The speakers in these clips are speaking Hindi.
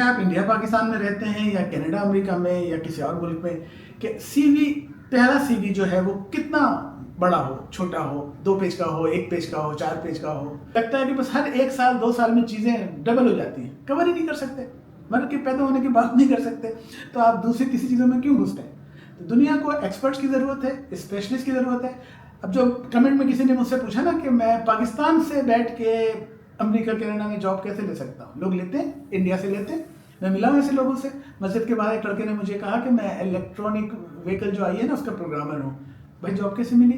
आप इंडिया पाकिस्तान में रहते हैं या कनाडा अमेरिका में या किसी और मुल्क में, कि सीवी, पहला सीवी जो है वो कितना बड़ा हो, छोटा हो, 2 पेज का हो, 1 पेज का हो, 4 पेज का हो, लगता है कि बस हर 1 साल 2 साल में चीज़ें डबल हो जाती हैं, कवर ही नहीं कर सकते, मतलब कि पैदा होने की बात नहीं कर सकते, तो आप दूसरी तीसरी चीज़ों में क्यों घुसते हैं? तो दुनिया को एक्सपर्ट्स की ज़रूरत है, स्पेशलिस्ट की ज़रूरत है। अब जो कमेंट में किसी ने मुझसे पूछा ना कि मैं पाकिस्तान से बैठ के अमेरिका कनाडा में जॉब कैसे ले सकता हूँ, लोग लेते हैं, इंडिया से लेते हैं। मैं मिला हूँ ऐसे लोगों से। मस्जिद के बाहर एक लड़के ने मुझे कहा कि मैं इलेक्ट्रॉनिक व्हीकल जो आई है ना उसका प्रोग्रामर हूँ। भाई जॉब कैसे मिली?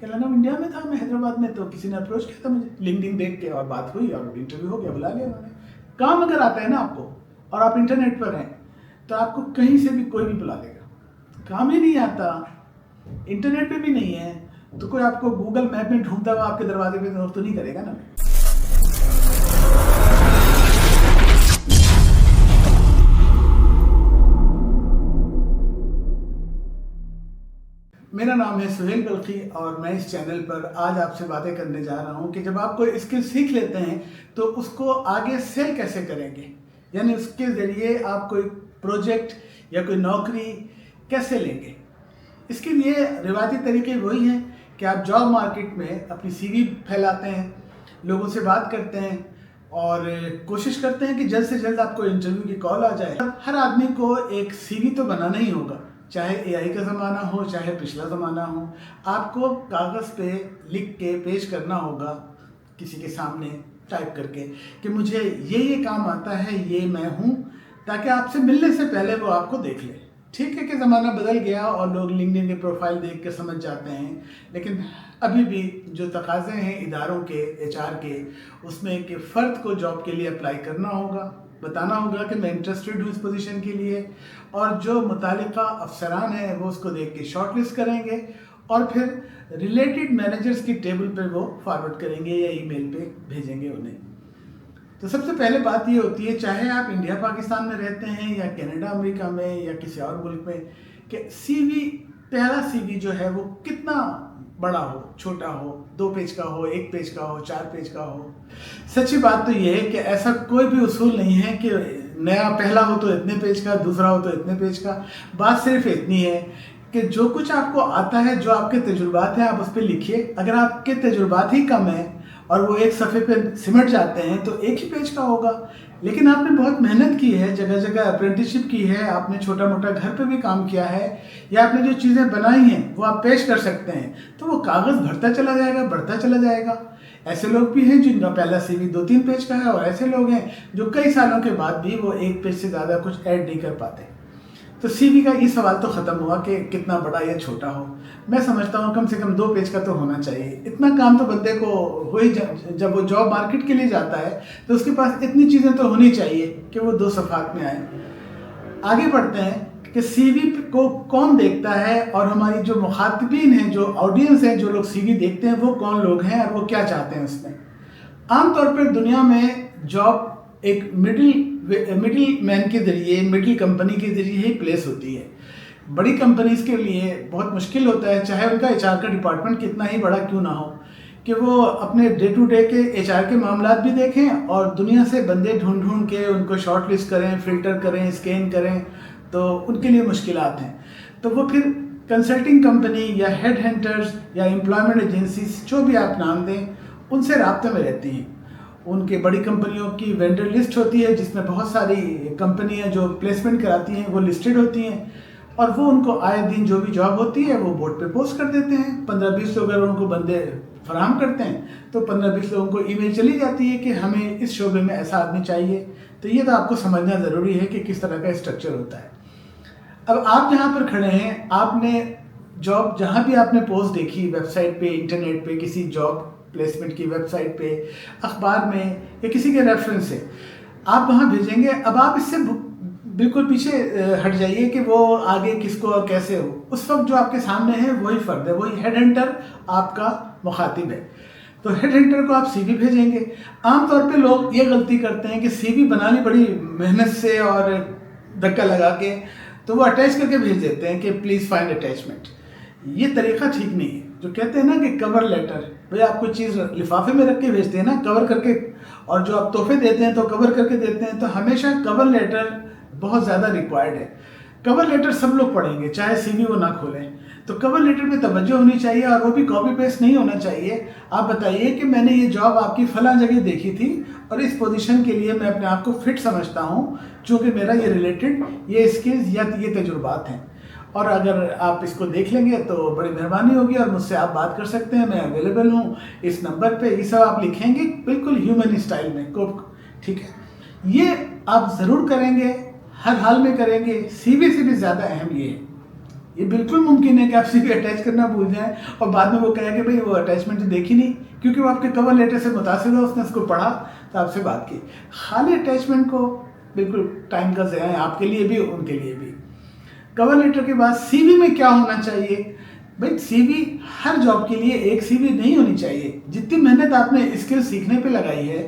कह लगा इंडिया में था, मैं हैदराबाद में, तो किसी ने अप्रोच किया था मुझे, लिंक्डइन देख के, और बात हुई और इंटरव्यू हो गया, बुला लिया उन्होंने। काम अगर आता है ना आपको और आप इंटरनेट पर हैं तो आपको कहीं से भी कोई भी बुला लेगा। काम ही नहीं आता, इंटरनेट पे भी नहीं है, तो कोई आपको गूगल मैप में ढूंढता हुआ आपके दरवाजे पे तो नहीं करेगा ना। मेरा नाम है सुहेल बल्खी और मैं इस चैनल पर आज आपसे बातें करने जा रहा हूं कि जब आप कोई स्किल सीख लेते हैं तो उसको आगे सेल कैसे करेंगे, यानी उसके ज़रिए आप कोई प्रोजेक्ट या कोई नौकरी कैसे लेंगे। इसके लिए रिवायती तरीके वही हैं कि आप जॉब मार्केट में अपनी सीवी फैलाते हैं, लोगों से बात करते हैं और कोशिश करते हैं कि जल्द से जल्द आपको इंटरव्यू की कॉल आ जाए। हर आदमी को एक सीवी तो बनाना ही होगा, चाहे एआई का ज़माना हो चाहे पिछला ज़माना हो। आपको कागज़ पे लिख के पेश करना होगा किसी के सामने टाइप करके कि मुझे ये काम आता है, ये मैं हूँ, ताकि आपसे मिलने से पहले वो आपको देख ले। ठीक है कि ज़माना बदल गया और लोग लिंक्डइन की प्रोफाइल देख के समझ जाते हैं, लेकिन अभी भी जो तकाज़े हैं इदारों के, एचआर के, उसमें कि फ़र्द को जॉब के लिए अप्लाई करना होगा, बताना होगा कि मैं इंटरेस्टेड हूँ इस पोजीशन के लिए, और जो मुतालिका अफसरान हैं वो उसको देख के शॉर्टलिस्ट करेंगे और फिर रिलेटेड मैनेजर्स की टेबल पर वो फॉरवर्ड करेंगे या ईमेल पे भेजेंगे उन्हें। तो सबसे पहले बात ये होती है, चाहे आप इंडिया पाकिस्तान में रहते हैं या कनाडा अमेरिका में या किसी और मुल्क में, कि सीवी, पहला सीवी जो है वो कितना बड़ा हो, छोटा हो, 2 पेज का हो, 1 पेज का हो, 4 पेज का हो। सच्ची बात तो ये है कि ऐसा कोई भी उसूल नहीं है कि नया पहला हो तो इतने पेज का, दूसरा हो तो इतने पेज का। बात सिर्फ इतनी है कि जो कुछ आपको आता है, जो आपके तजुर्बात हैं, आप उस पर लिखिए। अगर आपके तजुर्बात ही कम है और वो एक सफ़े पे सिमट जाते हैं तो एक ही पेज का होगा। लेकिन आपने बहुत मेहनत की है, जगह जगह अप्रेंटिसशिप की है, आपने छोटा मोटा घर पे भी काम किया है, या आपने जो चीज़ें बनाई हैं वो आप पेश कर सकते हैं, तो वो कागज़ भरता चला जाएगा, बढ़ता चला जाएगा। ऐसे लोग भी हैं जिनका पहला सीवी 2-3 पेज का है, और ऐसे लोग हैं जो कई सालों के बाद भी वो 1 पेज से ज़्यादा कुछ ऐड नहीं कर पाते। तो सीवी का ये सवाल तो ख़त्म हुआ कि कितना बड़ा या छोटा हो। मैं समझता हूँ कम से कम 2 पेज का तो होना चाहिए। इतना काम तो बंदे को हो ही, जब वो जॉब मार्केट के लिए जाता है तो उसके पास इतनी चीज़ें तो होनी चाहिए कि वो 2 सफ़ात में आए। आगे बढ़ते हैं कि सीवी को कौन देखता है और हमारी जो मुखातिबीन हैं, जो ऑडियंस है, जो लोग सीवी देखते हैं, वो कौन लोग हैं और वो क्या चाहते हैं उसमें। आमतौर पर दुनिया में जॉब एक मिडिल मैन के ज़रिए, मिडिल कंपनी के ज़रिए ही प्लेस होती है। बड़ी कंपनीज के लिए बहुत मुश्किल होता है, चाहे उनका एचआर का डिपार्टमेंट कितना ही बड़ा क्यों ना हो, कि वो अपने डे टू डे के एचआर के मामलात भी देखें और दुनिया से बंदे ढूंढ के उनको शॉर्ट लिस्ट करें, फिल्टर करें, स्कैन करें, तो उनके लिए मुश्किलात हैं। तो वो फिर कंसल्टिंग कंपनी या हेड हंटर्स या एम्प्लॉयमेंट एजेंसीज, जो भी आप नाम दें, उनसे राब्ते में रहती हैं। उनके बड़ी कंपनियों की वेंडर लिस्ट होती है जिसमें बहुत सारी कंपनियां जो प्लेसमेंट कराती हैं वो लिस्टेड होती हैं, और वो उनको आए दिन जो भी जॉब होती है वो बोर्ड पे पोस्ट कर देते हैं। 15-20 लोग अगर उनको बंदे फराहम करते हैं तो 15-20 लोगों को ईमेल चली जाती है कि हमें इस शोबे में ऐसा आदमी चाहिए। तो ये तो आपको समझना ज़रूरी है कि किस तरह का स्ट्रक्चर होता है। अब आप जहाँ पर खड़े हैं, आपने जॉब जहाँ भी आपने पोस्ट देखी, वेबसाइट पे, इंटरनेट पे, किसी जॉब प्लेसमेंट की वेबसाइट पे, अखबार में या किसी के रेफरेंस से आप वहाँ भेजेंगे। अब आप इससे बिल्कुल पीछे हट जाइए कि वो आगे किसको और कैसे हो। उस वक्त जो आपके सामने है वही फ़र्द है, वही हेड हंटर आपका मुखातिब है। तो हेड हंटर को आप सीवी भेजेंगे। आमतौर पे लोग ये गलती करते हैं कि सीवी बनानी बड़ी मेहनत से और धक्का लगा के, तो वो अटैच करके भेज देते हैं कि प्लीज़ फाइंड अटैचमेंट। ये तरीका ठीक नहीं है। जो कहते हैं ना कि कवर लेटर, भाई आप कोई चीज़ लिफाफे में रख के भेजते हैं ना, कवर करके, और जो आप तोहफे देते हैं तो कवर करके देते हैं, तो हमेशा कवर लेटर बहुत ज़्यादा रिक्वायर्ड है। कवर लेटर सब लोग पढ़ेंगे, चाहे सीवी वो ना खोलें, तो कवर लेटर में तवज्जो होनी चाहिए, और वो भी कॉपी पेस्ट नहीं होना चाहिए। आप बताइए कि मैंने ये जॉब आपकी फलां जगह देखी थी और इस पोजीशन के लिए मैं अपने आप को फिट समझता हूँ, चूँकि मेरा ये रिलेटेड ये स्किल्स या ये तजुर्बात हैं। और अगर आप इसको देख लेंगे तो बड़ी मेहरबानी होगी, और मुझसे आप बात कर सकते हैं, मैं अवेलेबल हूँ इस नंबर पे। ये सब आप लिखेंगे बिल्कुल ह्यूमन स्टाइल में को, ठीक है। ये आप ज़रूर करेंगे, हर हाल में करेंगे। सीवी से भी ज़्यादा अहम ये है, ये बिल्कुल मुमकिन है कि आप सीवी अटैच करना भूल जाएं और बाद में वो कहें कि भाई वो अटैचमेंट तो देखी नहीं, क्योंकि वो आपके कवर लेटर से मुतासिर हो, उसने उसको पढ़ा तो आपसे बात की। खाली अटैचमेंट को बिल्कुल टाइम का ज़ाया है, आपके लिए भी उनके लिए भी। कवर लेटर के बाद सीवी में क्या होना चाहिए? भाई सीवी हर जॉब के लिए एक सीवी नहीं होनी चाहिए। जितनी मेहनत आपने स्किल सीखने पे लगाई है,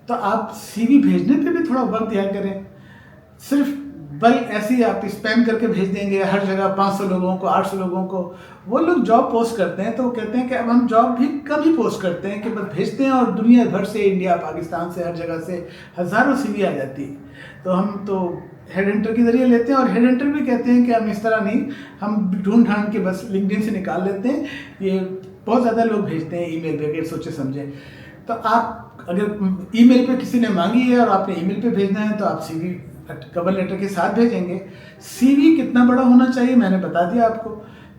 तो आप सीवी भेजने पे भी थोड़ा वक्त दिया करें। सिर्फ बल ऐसे ही आप स्पैम करके भेज देंगे हर जगह 500 लोगों को, 800 लोगों को। वो लोग जॉब पोस्ट करते हैं तो वो कहते हैं कि अब हम जॉब भी कम ही पोस्ट करते हैं, कि बस भेजते हैं और दुनिया भर से, इंडिया, पाकिस्तान से, हर जगह से हज़ारों सीवी आ जाती है। तो हम तो हेड हंटर के जरिए लेते हैं, और हेड हंटर भी कहते हैं कि हम इस तरह नहीं, हम ढूंढ ढांड के बस लिंक्डइन से निकाल लेते हैं। ये बहुत ज़्यादा लोग भेजते हैं ईमेल पे, अगर सोचे समझे। तो आप अगर ईमेल पे किसी ने मांगी है और आपने ईमेल पे भेजना है, तो आप सीवी कवर लेटर के साथ भेजेंगे। सीवी कितना बड़ा होना चाहिए मैंने बता दिया आपको,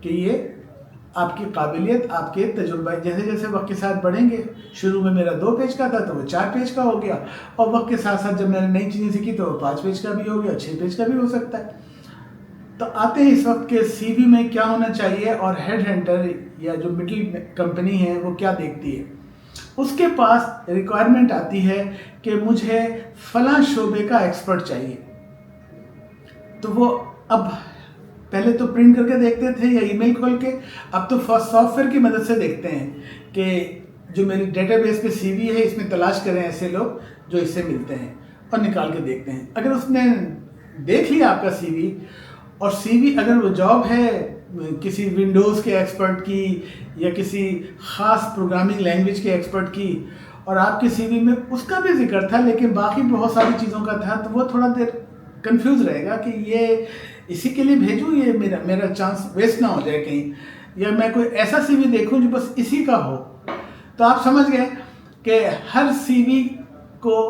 कि ये आपकी काबिलियत, आपके तजुर्बा जैसे जैसे वक्त के साथ बढ़ेंगे। शुरू में मेरा 2 पेज का था तो वो 4 पेज का हो गया, और वक्त के साथ साथ जब मैंने नई चीज़ें सीखी तो वो 5 पेज का भी हो गया, 6 पेज का भी हो सकता है। तो आते हैं इस वक्त के सीवी में क्या होना चाहिए, और हेड हंटर या जो मिडिल कंपनी है वो क्या देखती है। उसके पास रिक्वायरमेंट आती है कि मुझे फलां शोबे का एक्सपर्ट चाहिए, तो वो अब पहले तो प्रिंट करके देखते थे या ईमेल खोल के, अब तो सॉफ्टवेयर की मदद से देखते हैं कि जो मेरी डेटाबेस पे सीवी है इसमें तलाश करें ऐसे लोग जो इससे मिलते हैं, और निकाल के देखते हैं। अगर उसने देख लिया आपका सीवी, और सीवी अगर वो जॉब है किसी विंडोज़ के एक्सपर्ट की या किसी ख़ास प्रोग्रामिंग लैंग्वेज के एक्सपर्ट की, और आपके सीवी में उसका भी जिक्र था लेकिन बाकी बहुत सारी चीज़ों का था, तो वो थोड़ा देर कंफ्यूज रहेगा कि ये इसी के लिए भेजूँ, ये मेरा चांस वेस्ट ना हो जाए कहीं, या मैं कोई ऐसा सीवी देखूं जो बस इसी का हो। तो आप समझ गए कि हर सीवी को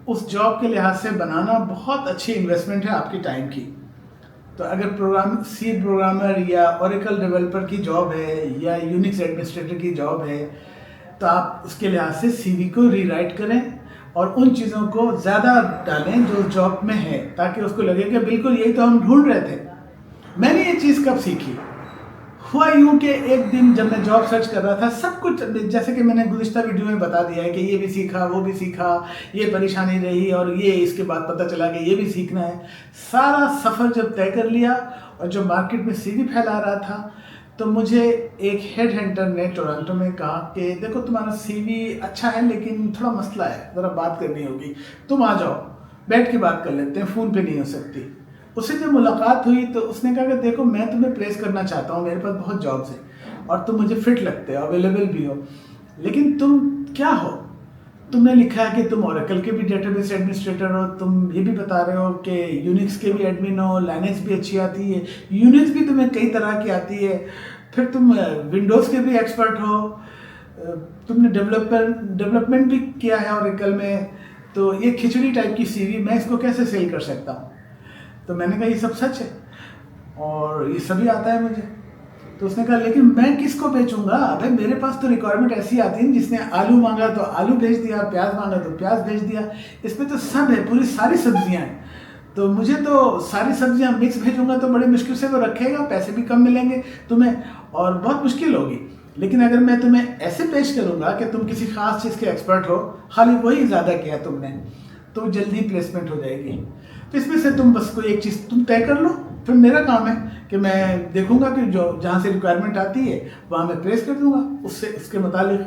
उस जॉब के लिहाज से बनाना बहुत अच्छी इन्वेस्टमेंट है आपकी टाइम की। तो अगर सी प्रोग्रामर या ओरेकल डेवलपर की जॉब है या यूनिक्स एडमिनिस्ट्रेटर की जॉब है, तो आप उसके लिहाज से सीवी को रीराइट करें और उन चीज़ों को ज़्यादा डालें जो जॉब में है, ताकि उसको लगे कि बिल्कुल यही तो हम ढूंढ रहे थे। मैंने ये चीज़ कब सीखी? हुआ यूँ कि एक दिन जब मैं जॉब सर्च कर रहा था, सब कुछ जैसे कि मैंने गुज़िश्ता वीडियो में बता दिया है कि ये भी सीखा, वो भी सीखा, ये परेशानी रही, और ये इसके बाद पता चला कि ये भी सीखना है। सारा सफ़र जब तय कर लिया और जब मार्केट में सीवी फैला रहा था, तो मुझे एक हेड हंटर ने टोरंटो में कहा कि देखो तुम्हारा सीवी अच्छा है लेकिन थोड़ा मसला है, ज़रा बात करनी होगी, तुम आ जाओ, बैठ के बात कर लेते हैं, फ़ोन पे नहीं हो सकती। उससे जब मुलाकात हुई तो उसने कहा कि देखो मैं तुम्हें प्लेस करना चाहता हूँ, मेरे पास बहुत जॉब्स हैं और तुम मुझे फिट लगते हो, अवेलेबल भी हो, लेकिन तुम क्या हो? तुमने लिखा है कि तुम ओरेकल के भी डेटाबेस एडमिनिस्ट्रेटर हो, तुम ये भी बता रहे हो कि यूनिक्स के भी एडमिन हो, लाइनेक्स भी अच्छी आती है, यूनिक्स भी तुम्हें कई तरह की आती है, फिर तुम विंडोज़ के भी एक्सपर्ट हो, तुमने डेवलपमेंट भी किया है ओरेकल में, तो ये खिचड़ी टाइप की सीवी मैं इसको कैसे सेल कर सकता हूँ? तो मैंने कहा ये सब सच है और ये सभी आता है मुझे। तो उसने कहा लेकिन मैं किसको बेचूंगा? अबे मेरे पास तो रिक्वायरमेंट ऐसी आती है, जिसने आलू मांगा तो आलू भेज दिया, प्याज मांगा तो प्याज भेज दिया, इसमें तो सब है, पूरी सारी सब्जियां हैं। तो मुझे तो सारी सब्जियां मिक्स भेजूंगा तो बड़ी मुश्किल से वो रखेगा, पैसे भी कम मिलेंगे तुम्हें और बहुत मुश्किल होगी। लेकिन अगर मैं तुम्हें ऐसे पेश करूंगा कि तुम किसी खास चीज़ के एक्सपर्ट हो, खाली वही ज़्यादा किया तुमने, तो जल्दी प्लेसमेंट हो जाएगी। तो इसमें से तुम बस कोई एक चीज़ तुम तय कर लो, फिर मेरा काम है कि मैं देखूंगा कि जो जहाँ से रिक्वायरमेंट आती है वहाँ मैं प्लेस कर दूंगा उससे उसके मुतालिक।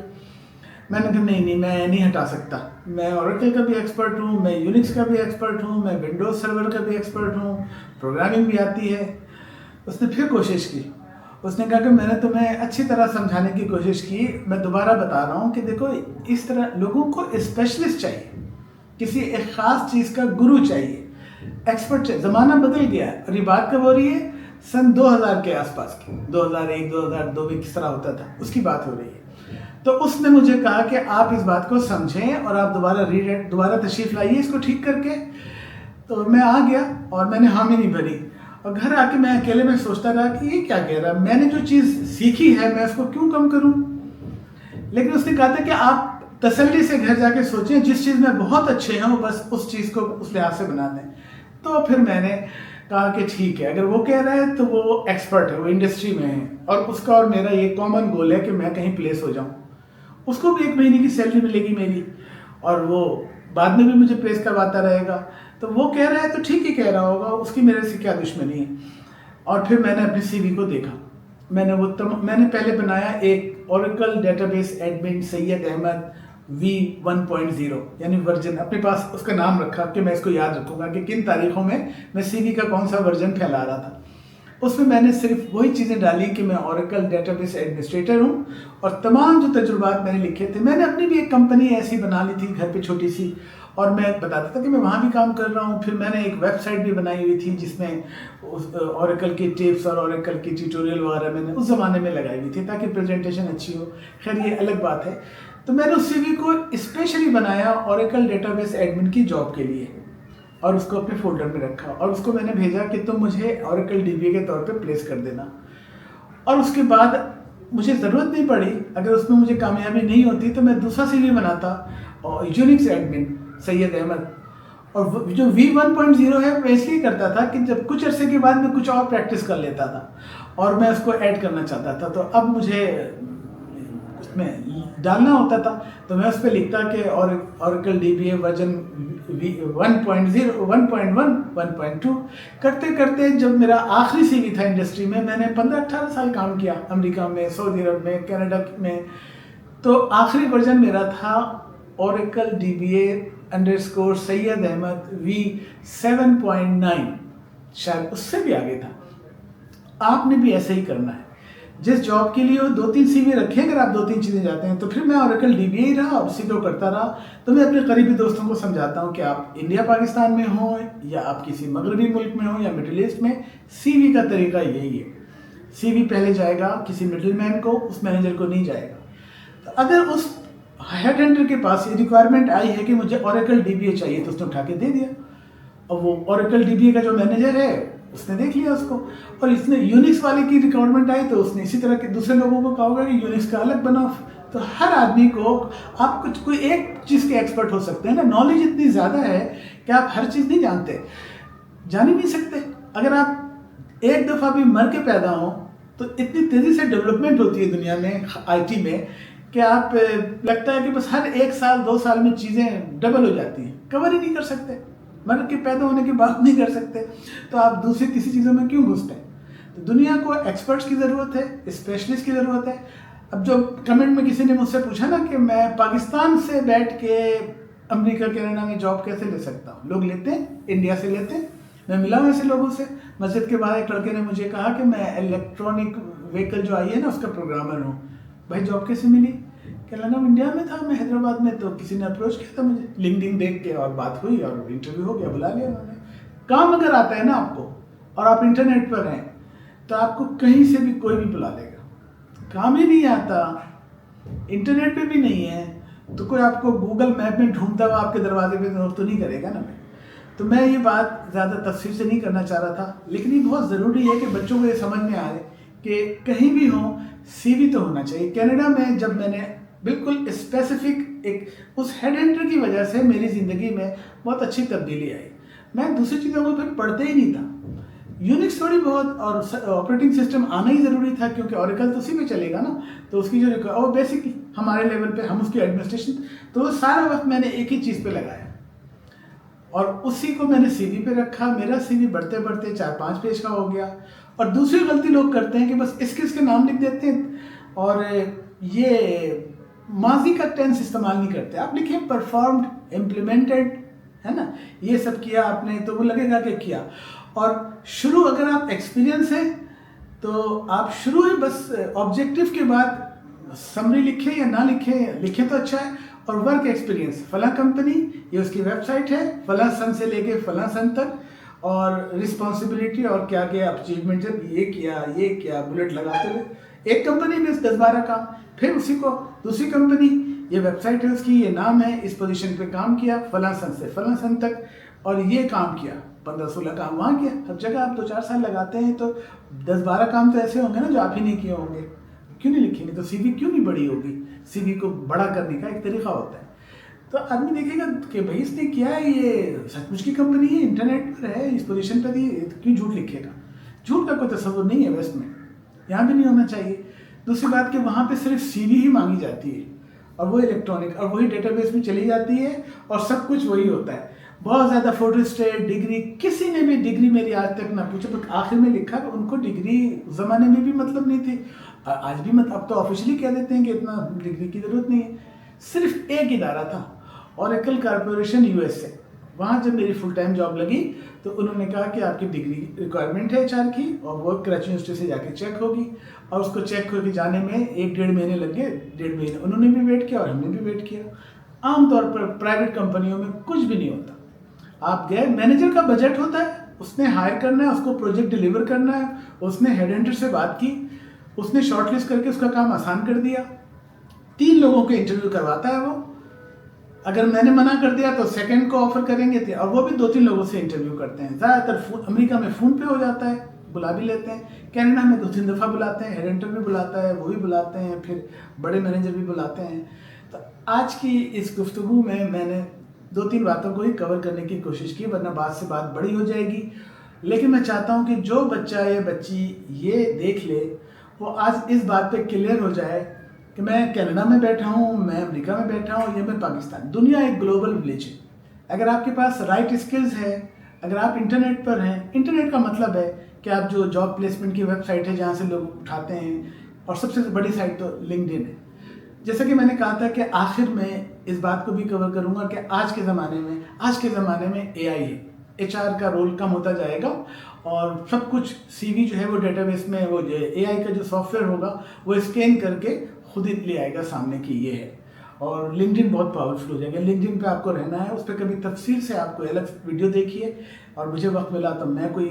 मैंने कहा नहीं मैं नहीं हटा सकता, मैं ओरेकल का भी एक्सपर्ट हूँ, मैं यूनिक्स का भी एक्सपर्ट हूँ, मैं विंडोज़ सर्वर का भी एक्सपर्ट हूँ, प्रोग्रामिंग भी आती है। उसने फिर कोशिश की उसने कहा कि मैंने तुम्हें अच्छी तरह समझाने की कोशिश की, मैं दोबारा बता रहा हूँ कि देखो इस तरह लोगों को स्पेशलिस्ट चाहिए, किसी एक ख़ास चीज़ का गुरु चाहिए, एक्सपर्ट चाहिए। ज़माना बदल गया है और ये बात कब हो रही है? सन 2000 के आसपास की, 2001 2002 में किस तरह होता था उसकी बात हो रही है। तो उसने मुझे कहा कि आप इस बात को समझें और आप दोबारा तशरीफ़ लाइए इसको ठीक करके। तो मैं आ गया और मैंने हामी नहीं भरी, और घर आके मैं अकेले में सोचता रहा कि ये क्या कह रहा है, मैंने जो चीज़ सीखी है मैं उसको क्यों कम करूं। लेकिन उसने कहा था कि आप तसल्ली से घर जाके सोचें, जिस चीज़ में बहुत अच्छे हैं वो बस उस चीज़ को उस लिहाज से बना दें। तो फिर मैंने कहा कि ठीक है, अगर वो कह रहा है तो वो एक्सपर्ट है, वो इंडस्ट्री में है, और उसका और मेरा ये कॉमन गोल है कि मैं कहीं प्लेस हो जाऊँ। उसको भी 1 महीने की सैलरी मिलेगी मेरी, और वो बाद में भी मुझे प्लेस करवाता रहेगा। तो वो कह रहा है तो ठीक ही कह रहा होगा, उसकी मेरे से क्या दुश्मनी है। और फिर मैंने अपनी सीवी को देखा, मैंने पहले बनाया एक Oracle database admin Syed Ahmad V1.0 यानी वर्जन, अपने पास उसका नाम रखा कि मैं इसको याद रखूंगा कि किन तारीखों में मैं सीवी का कौन सा वर्जन फैला रहा था। उसमें मैंने सिर्फ वही चीज़ें डाली कि मैं ओरेकल डेटाबेस एडमिनिस्ट्रेटर हूँ, और तमाम जो तजुर्बात मैंने लिखे थे, मैंने अपनी भी एक कंपनी ऐसी बना ली थी घर पे छोटी सी, और मैं बताता था कि मैं वहाँ भी काम कर रहा हूँ। फिर मैंने एक वेबसाइट भी बनाई हुई थी जिसमें ओरेकल की टिप्स और ओरेकल की ट्यूटोरियल वगैरह मैंने उस ज़माने में लगाई हुई थी ताकि प्रेजेंटेशन अच्छी हो। खैर ये अलग बात है। तो मैंने उस सीवी को स्पेशली बनाया ओरेकल डेटाबेस एडमिन की जॉब के लिए, और उसको अपने फोल्डर में रखा, और उसको मैंने भेजा कि तुम मुझे ओरेकल डीबीए के तौर पे प्लेस कर देना। और उसके बाद मुझे ज़रूरत नहीं पड़ी, अगर उसमें मुझे कामयाबी नहीं होती तो मैं दूसरा सीवी बनाता, और यूनिक्स एडमिन सैयद अहमद। और जो V1.0 है मैं इसलिए करता था कि जब कुछ अरसे के बाद मैं कुछ और प्रैक्टिस कर लेता था और मैं उसको ऐड करना चाहता था, तो अब मुझे उसमें डालना होता था, तो मैं उस पर लिखता कि ओरेकल डीबीए वर्जन 1.0 1.1 1.2 करते करते जब मेरा आखिरी सीवी था इंडस्ट्री में, मैंने 15-18 साल काम किया अमेरिका में, सऊदी अरब में, कनाडा में। तो आखिरी वर्जन मेरा था Oracle DBA underscore Syed Ahmad V7.9, शायद उससे भी आगे था। आपने भी ऐसे ही करना है। जिस जॉब के लिए वो 2-3 सीवी रखे, अगर आप 2-3 चीज़ें जाते हैं, तो फिर मैं ओरेकल डीबीए ही रहा और उसी को करता रहा। तो मैं अपने करीबी दोस्तों को समझाता हूँ कि आप इंडिया पाकिस्तान में हो या आप किसी मगरबी मुल्क में हो या मिडिल ईस्ट में, सीवी का तरीका यही है। सीवी पहले जाएगा किसी मिडिल मैन को, उस मैनेजर को नहीं जाएगा। तो अगर उस हेड हंटर के पास ये रिक्वायरमेंट आई है कि मुझे ओरेकल डीबीए चाहिए, तो उसने उठा के दे दिया, और वो ओरेकल डीबीए का जो मैनेजर है उसने देख लिया उसको, और इसने यूनिक्स वाले की रिक्वायरमेंट आई तो उसने इसी तरह के दूसरे लोगों को कहा होगा कि यूनिक्स का अलग बनाओ। तो हर आदमी को आप कुछ कोई एक चीज़ के एक्सपर्ट हो सकते हैं ना। नॉलेज इतनी ज़्यादा है कि आप हर चीज़ नहीं जानते, जान ही नहीं सकते। अगर आप एक दफ़ा भी मर के पैदा हो तो इतनी तेज़ी से डेवलपमेंट होती है दुनिया में, आईटी में, कि आप लगता है कि बस हर 1 साल 2 साल में चीज़ें डबल हो जाती हैं, कवर ही नहीं कर सकते, मर के पैदा होने की बात नहीं कर सकते। तो आप दूसरी किसी चीज़ों में क्यों घुसते हैं? तो दुनिया को एक्सपर्ट्स की ज़रूरत है, स्पेशलिस्ट की ज़रूरत है। अब जो कमेंट में किसी ने मुझसे पूछा ना कि मैं पाकिस्तान से बैठ के अमेरिका कनाडा में जॉब कैसे ले सकता हूँ, लोग लेते हैं, इंडिया से लेते हैं। मैं मिला हूँ ऐसे लोगों से। मस्जिद के बाहर एक लड़के ने मुझे कहा कि मैं इलेक्ट्रॉनिक व्हीकल जो आई है ना उसका प्रोग्रामर हूँ। भाई जॉब कैसे मिली? कहना इंडिया में था मैं, हैदराबाद में, तो किसी ने अप्रोच किया था मुझे, लिंक्डइन देख के, और बात हुई और इंटरव्यू हो गया, बुला लिया उन्होंने। काम अगर आता है ना आपको और आप इंटरनेट पर हैं तो आपको कहीं से भी कोई भी बुला लेगा। काम ही नहीं आता, इंटरनेट पे भी नहीं है, तो कोई आपको गूगल मैप में ढूंढता हुआ आपके दरवाजे पे तो नहीं करेगा ना। तो मैं ये बात ज़्यादा तफसील से नहीं करना चाह रहा था, लेकिन ये बहुत ज़रूरी है कि बच्चों को ये समझ में आए कि कहीं भी हो सीवी तो होना चाहिए। कनाडा में जब मैंने बिल्कुल स्पेसिफिक एक उस हेड हंटर की वजह से मेरी ज़िंदगी में बहुत अच्छी तब्दीली आई। मैं दूसरी चीज़ों को फिर पढ़ते ही नहीं था। यूनिक्स थोड़ी बहुत और ऑपरेटिंग सिस्टम आना ही ज़रूरी था, क्योंकि ओरेकल तो उसी पे चलेगा ना। तो उसकी जो और बेसिक हमारे लेवल पे हम उसकी एडमिनिस्ट्रेशन, तो सारा वक्त मैंने एक ही चीज़ पे लगाया और उसी को मैंने सीवी पे रखा। मेरा सीवी बढ़ते बढ़ते 4-5 पेज का हो गया। और दूसरी गलती लोग करते हैं कि बस स्किल्स के नाम लिख देते हैं और ये माजी का टेंस इस्तेमाल नहीं करते। आप लिखें परफॉर्म्ड, इम्प्लीमेंटेड, है ना, ये सब किया आपने, तो वो लगेगा कि किया। और शुरू अगर आप एक्सपीरियंस है तो आप शुरू ही बस ऑब्जेक्टिव के बाद समरी लिखें या ना लिखें, लिखें तो अच्छा है। और वर्क एक्सपीरियंस, फला कंपनी, ये उसकी वेबसाइट है, फला सन से लेके फला सन तक, और रिस्पॉन्सिबिलिटी और क्या क्या अचीवमेंट, जब ये किया बुलेट लगाते हुए। एक कंपनी में 10-12 काम, फिर उसी को दूसरी कंपनी, ये वेबसाइट है उसकी, ये नाम है, इस पोजीशन पे काम किया फला सन से फला सन तक, और ये काम किया, 15-16 काम वहाँ किया। हर जगह आप 2-4 साल लगाते हैं तो 10-12 काम तो ऐसे होंगे ना जो आप ही नहीं किए होंगे। क्यों नहीं लिखेंगे? तो सीवी क्यों नहीं बड़ी होगी? सीवी को बड़ा करने का एक तरीका होता है। तो आदमी देखेगा कि भाई इसने किया है, ये सचमुच की कंपनी है, इंटरनेट पर है, इस पोजीशन पर थी, क्यों झूठ लिखेगा? झूठ का कोई तस्वुर नहीं है वेस्ट में, यहाँ भी नहीं होना चाहिए। दूसरी बात कि वहाँ पे सिर्फ सीवी ही मांगी जाती है, और वो इलेक्ट्रॉनिक, और वही डेटाबेस में चली जाती है, और सब कुछ वही होता है। बहुत ज़्यादा फोटोस्टेट, डिग्री, किसी ने भी डिग्री मेरी आज तक ना पूछे, पर आखिर में लिखा कि उनको डिग्री उस ज़माने में भी मतलब नहीं थी, आज भी मत, अब तो ऑफिशियली कह देते हैं कि इतना डिग्री की ज़रूरत नहीं है। सिर्फ एक इदारा था, ओरेकल कॉर्पोरेशन यूएस से। वहाँ जब मेरी फुल टाइम जॉब लगी तो उन्होंने कहा कि आपकी डिग्री रिक्वायरमेंट है एचआर की, और वो कराची यूनिवर्सिटी से जाके चेक होगी, और उसको चेक होके जाने में 1-1.5 महीने लग गए। 1.5 महीने उन्होंने भी वेट किया और हमने भी वेट किया। आमतौर पर प्राइवेट कंपनियों में कुछ भी नहीं होता। आप गए, मैनेजर का बजट होता है, उसने हायर करना है, उसको प्रोजेक्ट डिलीवर करना है, उसने हेडहंटर से बात की, उसने शॉर्टलिस्ट करके उसका काम आसान कर दिया। 3 लोगों के इंटरव्यू करवाता है वो, अगर मैंने मना कर दिया तो सेकंड को ऑफर करेंगे थे, और वो भी 2-3 लोगों से इंटरव्यू करते हैं। ज़्यादातर अमेरिका में फ़ोन पे हो जाता है, बुला भी लेते हैं। कनाडा में 2-3 दफ़ा बुलाते हैं, हेडहंटर भी बुलाता है, वो भी बुलाते हैं, फिर बड़े मैनेजर भी बुलाते हैं। तो आज की इस गुफ्तगू में मैंने 2-3 बातों को ही कवर करने की कोशिश की, वरना बात से बात बड़ी हो जाएगी। लेकिन मैं चाहता हूँ कि जो बच्चा या बच्ची ये देख ले, वो आज इस बात पे क्लियर हो जाए कि मैं कनाडा में बैठा हूँ, मैं अमेरिका में बैठा हूँ, ये मैं पाकिस्तान। दुनिया एक ग्लोबल विलेज है। अगर आपके पास राइट स्किल्स है, अगर आप इंटरनेट पर हैं, इंटरनेट का मतलब है कि आप जो जॉब प्लेसमेंट की वेबसाइट है जहाँ से लोग उठाते हैं, और सबसे बड़ी साइट तो लिंक्डइन है। जैसा कि मैंने कहा था कि आखिर में इस बात को भी कवर करूँगा कि आज के ज़माने में एआई है, एचआर का रोल कम होता जाएगा, और सब कुछ सीवी जो है वो डेटाबेस में, वो जो एआई का जो सॉफ्टवेयर होगा वो स्कैन करके खुद ही ले आएगा सामने की ये है। और लिंक्डइन बहुत पावरफुल हो जाएगा। लिंक्डइन पे आपको रहना है, उस पर कभी तफसील से आपको अलग वीडियो देखिए, और मुझे वक्त मिला तो मैं कोई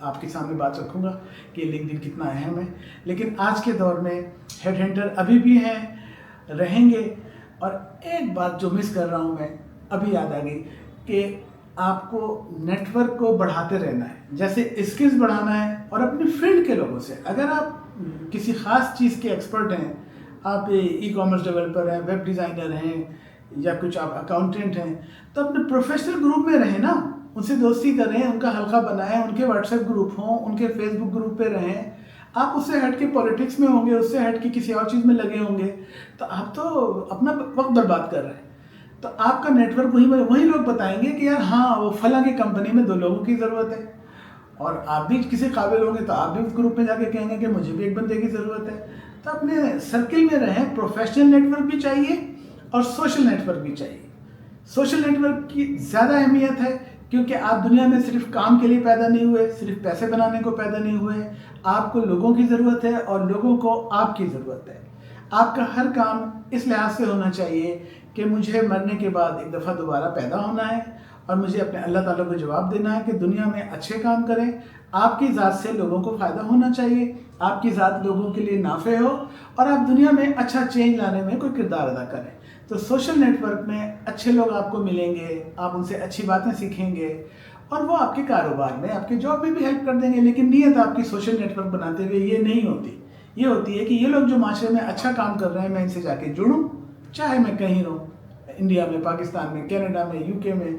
आपके सामने बात रखूँगा कि लिंक्डइन कितना अहम है। लेकिन आज के दौर में हेडहंटर अभी भी हैं, रहेंगे। और एक बात जो मिस कर रहा हूँ मैं, अभी याद आ गई, कि आपको नेटवर्क को बढ़ाते रहना है, जैसे स्किल्स बढ़ाना है, और अपने फील्ड के लोगों से। अगर आप किसी ख़ास चीज़ के एक्सपर्ट हैं, आप ई कॉमर्स डेवलपर हैं, वेब डिज़ाइनर हैं, या कुछ आप अकाउंटेंट हैं, तो अपने प्रोफेशनल ग्रुप में रहें ना, उनसे दोस्ती करें, उनका हल्का बनाएं, उनके व्हाट्सएप ग्रुप हों, उनके फेसबुक ग्रुप पे रहें। आप उससे हट के पॉलिटिक्स में होंगे, उससे हट के किसी और चीज़ में लगे होंगे, तो आप तो अपना वक्त बर्बाद कर रहे हैं। तो आपका नेटवर्क वही लोग बताएंगे कि यार हाँ, वो फला की कंपनी में 2 लोगों की ज़रूरत है, और आप भी किसी काबिल होंगे तो आप भी उस ग्रुप में जाके कहेंगे कि मुझे भी एक बंदे की ज़रूरत है। तो अपने सर्किल में रहें। प्रोफेशनल नेटवर्क भी चाहिए और सोशल नेटवर्क भी चाहिए। सोशल नेटवर्क की ज़्यादा अहमियत है, क्योंकि आप दुनिया में सिर्फ काम के लिए पैदा नहीं हुए, सिर्फ पैसे बनाने को पैदा नहीं हुए। आपको लोगों की ज़रूरत है, और लोगों को आपकी ज़रूरत है। आपका हर काम इस लिहाज से होना चाहिए कि मुझे मरने के बाद एक दफ़ा दोबारा पैदा होना है, और मुझे अपने अल्लाह ताला को जवाब देना है कि दुनिया में अच्छे काम करें। आपकी ज़ात से लोगों को फ़ायदा होना चाहिए, आपकी ज़ात लोगों के लिए नाफे हो, और आप दुनिया में अच्छा चेंज लाने में कोई किरदार अदा करें। तो सोशल नेटवर्क में अच्छे लोग आपको मिलेंगे, आप उनसे अच्छी बातें सीखेंगे, और वो आपके कारोबार में, आपके जॉब में भी हेल्प कर देंगे। लेकिन नीयत आपकी सोशल नेटवर्क बनाते हुए ये नहीं होती। ये होती है कि ये लोग जो माशरे में अच्छा काम कर रहे हैं, मैं इनसे जाके जुड़ूँ, चाहे मैं कहीं रहूँ, इंडिया में, पाकिस्तान में, कनाडा में, यूके में।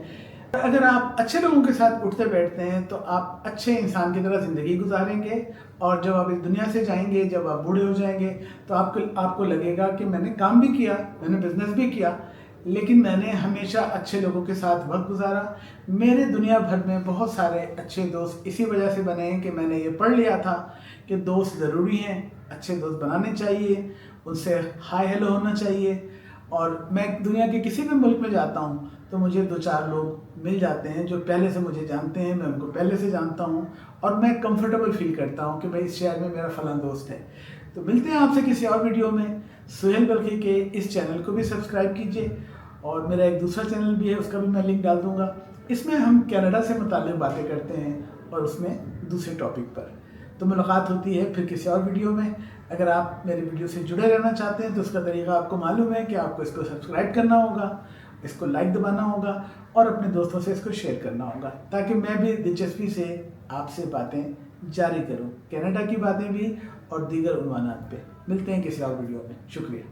अगर आप अच्छे लोगों के साथ उठते बैठते हैं तो आप अच्छे इंसान की तरह ज़िंदगी गुजारेंगे, और जब आप इस दुनिया से जाएंगे, जब आप बूढ़े हो जाएंगे, तो आपको लगेगा कि मैंने काम भी किया, मैंने बिजनेस भी किया, लेकिन मैंने हमेशा अच्छे लोगों के साथ वक्त गुजारा। मेरे दुनिया भर में बहुत सारे अच्छे दोस्त इसी वजह से बने हैं कि मैंने ये पढ़ लिया था कि दोस्त ज़रूरी हैं, अच्छे दोस्त बनाने चाहिए, उनसे हाय हेलो होना चाहिए। और मैं दुनिया के किसी भी मुल्क में जाता हूँ तो तो मुझे 2-4 लोग मिल जाते हैं जो पहले से मुझे जानते हैं, मैं उनको पहले से जानता हूँ और मैं कंफर्टेबल फील करता हूँ कि भाई इस शहर में मेरा फलां दोस्त है। तो मिलते हैं आपसे किसी और वीडियो में। सुहेल बल्खी के इस चैनल को भी सब्सक्राइब कीजिए और मेरा एक दूसरा चैनल भी है, उसका भी मैं लिंक डाल दूँगा। इसमें हम कनाडा से मुताल्लिक़ बातें करते हैं और उसमें दूसरे टॉपिक पर। तो मुलाकात होती है फिर किसी और वीडियो में। अगर आप मेरे वीडियो से जुड़े रहना चाहते हैं तो उसका तरीका आपको मालूम है कि आपको इसको सब्सक्राइब करना होगा, इसको लाइक दबाना होगा और अपने दोस्तों से इसको शेयर करना होगा, ताकि मैं भी दिलचस्पी से आपसे बातें जारी करूं, कनाडा की बातें भी और दीगर उन्वानात पे। मिलते हैं किसी और वीडियो में। शुक्रिया।